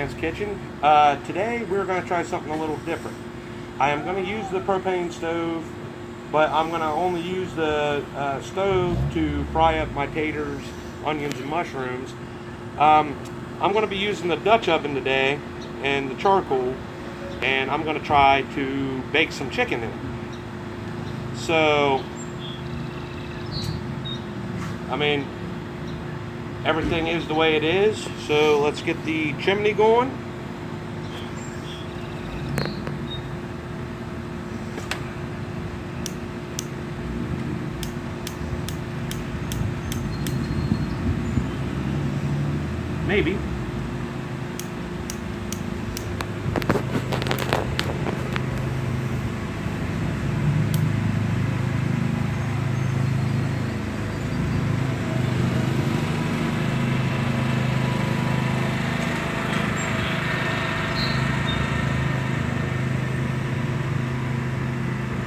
Man's Kitchen. Today we're going to try something a little different. I am going to use the propane stove, but I'm going to only use the stove to fry up my taters, onions, and mushrooms. I'm going to be using the Dutch oven today and the charcoal, and I'm going to try to bake some chicken in it. So, I mean, everything is the way it is, so let's get the chimney going. Maybe.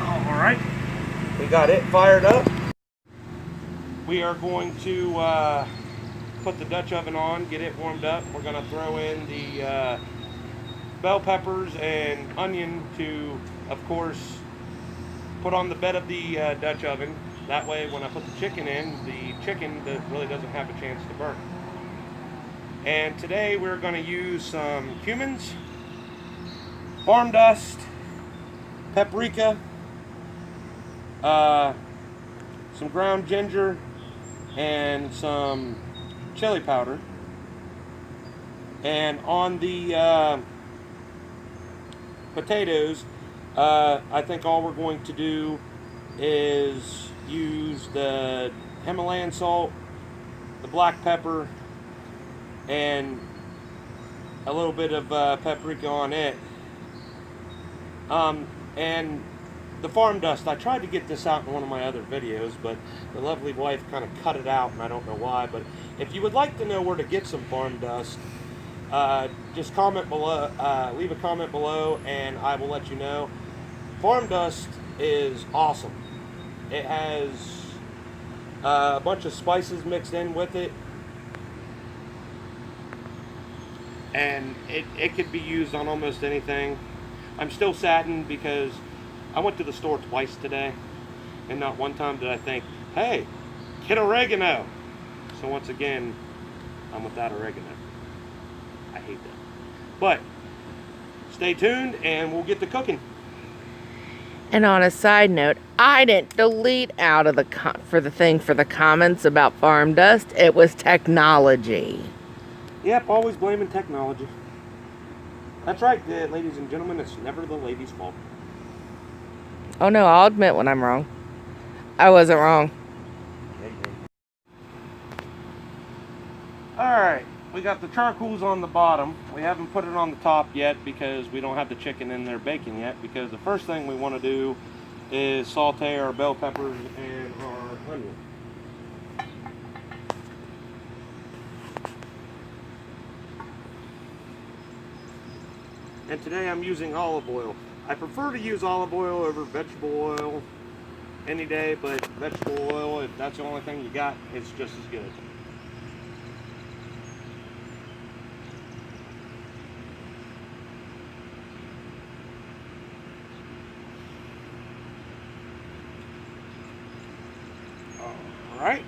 Alright, we got it fired up. We are going to put the Dutch oven on, get it warmed up. We're going to throw in the bell peppers and onion to, of course, put on the bed of the Dutch oven. That way when I put the chicken in, the chicken really doesn't have a chance to burn. And today we're going to use some cumins, farm dust, paprika, some ground ginger, and some chili powder. And on the potatoes, I think all we're going to do is use the Himalayan salt, the black pepper, and a little bit of paprika on it. And the farm dust, I tried to get this out in one of my other videos, but the lovely wife kind of cut it out, and I don't know why. But if you would like to know where to get some farm dust, just comment below, leave a comment below, and I will let you know. Farm dust is awesome. It has a bunch of spices mixed in with it, and it could be used on almost anything. I'm still saddened because I went to the store twice today, and not one time did I think, hey, get oregano. So once again, I'm without oregano. I hate that. But stay tuned and we'll get to cooking. And on a side note, I didn't delete out of the for the comments about farm dust. It was technology. Yep, always blaming technology. That's right, ladies and gentlemen. It's never the lady's fault. Oh no, I'll admit when I'm wrong. I wasn't wrong. Alright, we got the charcoals on the bottom. We haven't put it on the top yet because we don't have the chicken in there baking yet, because the first thing we want to do is saute our bell peppers and our onion. And today I'm using olive oil. I prefer to use olive oil over vegetable oil any day, but vegetable oil, if that's the only thing you got, it's just as good. All right.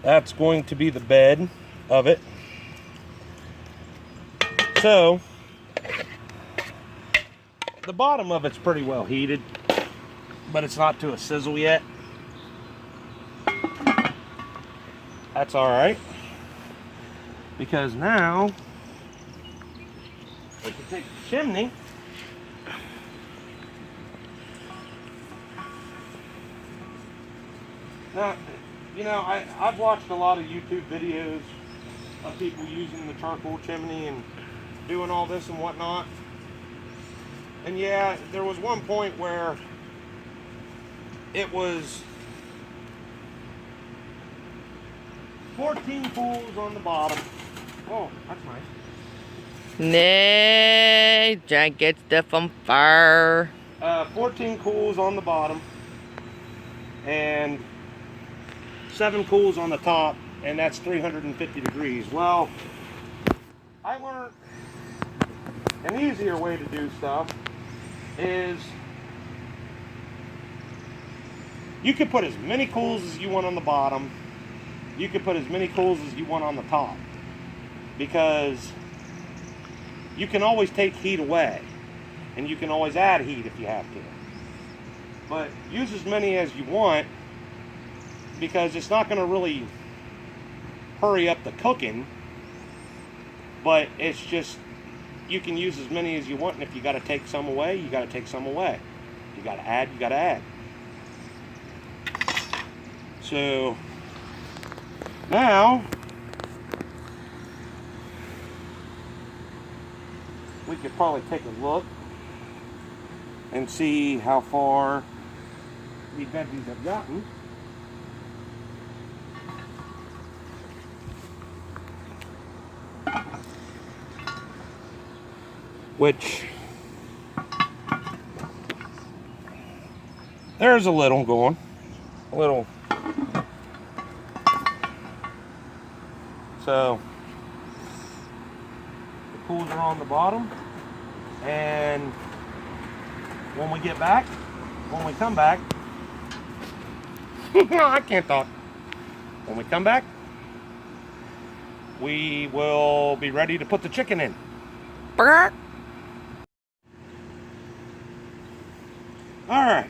That's going to be the bed of it. So, the bottom of it's pretty well heated, but it's not to a sizzle yet. That's all right, because now we can take the chimney now. You know, I've watched a lot of YouTube videos of people using the charcoal chimney and doing all this and whatnot. And yeah, there was one point where it was 14 pools on the bottom. Oh, that's nice. Nay, Jack gets stuff on fire. 14 cools on the bottom and 7 cools on the top, and that's 350 degrees. Well, I learned an easier way to do stuff is you can put as many cools as you want on the bottom. You can put as many cools as you want on the top, because you can always take heat away, and you can always add heat if you have to. But use as many as you want, because it's not going to really hurry up the cooking, but it's just, you can use as many as you want, and if you got to take some away, you got to take some away. You got to add, you got to add. So now we could probably take a look and see how far the veggies have gotten. Which, there's a little going, a little. So the cools are on the bottom, and when we get back, when we come back, no, I can't talk. When we come back, we will be ready to put the chicken in. Brr. All right.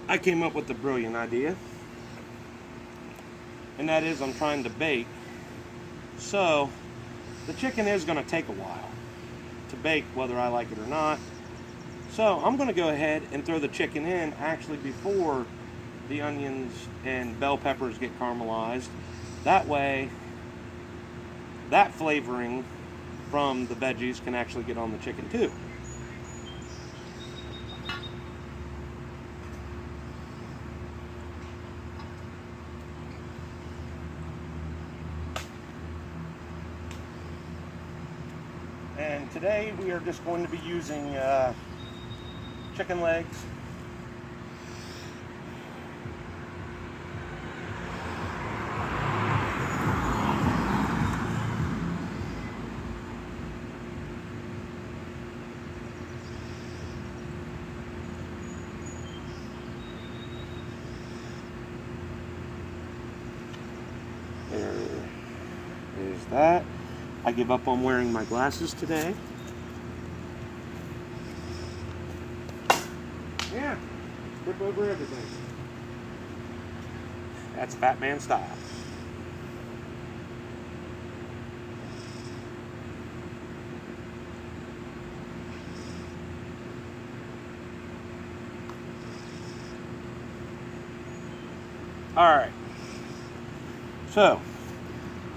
I came up with a brilliant idea, and that is I'm trying to bake. So the chicken is going to take a while to bake, whether I like it or not. So I'm going to go ahead and throw the chicken in actually before the onions and bell peppers get caramelized. That way, that flavoring from the veggies can actually get on the chicken too. And today we are just going to be using chicken legs. There is that. I give up on wearing my glasses today. Yeah, trip over everything. That's Fat Man style. All right. So,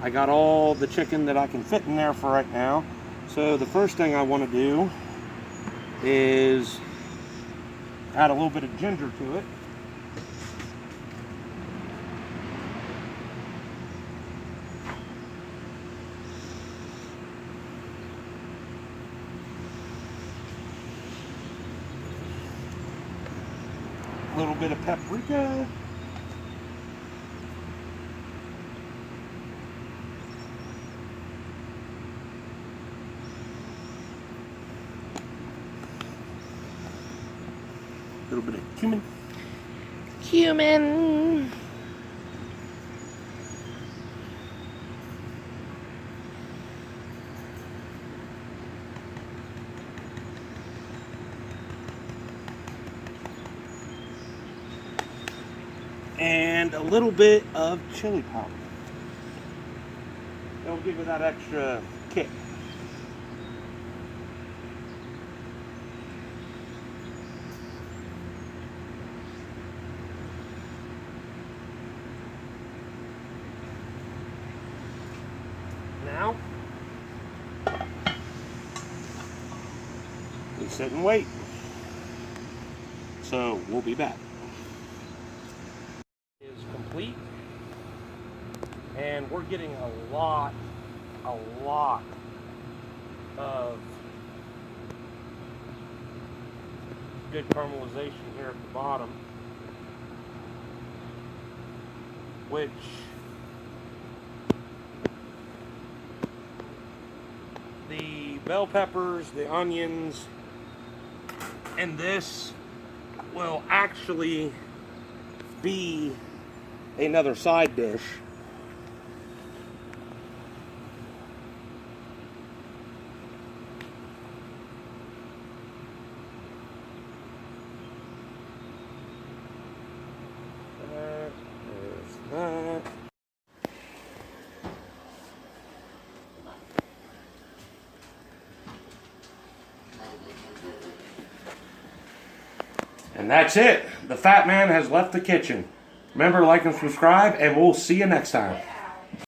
I got all the chicken that I can fit in there for right now. So the first thing I want to do is add a little bit of ginger to it. A little bit of paprika. A little bit of cumin. Cumin. And a little bit of chili powder. That'll give it that extra kick. Now, we sit and wait. So we'll be back. Is complete, And we're getting a lot of good caramelization here at the bottom, which the bell peppers, the onions, and this will actually be another side dish. There's that. And that's it. The fat man has left the kitchen. Remember, like and subscribe, and we'll see you next time.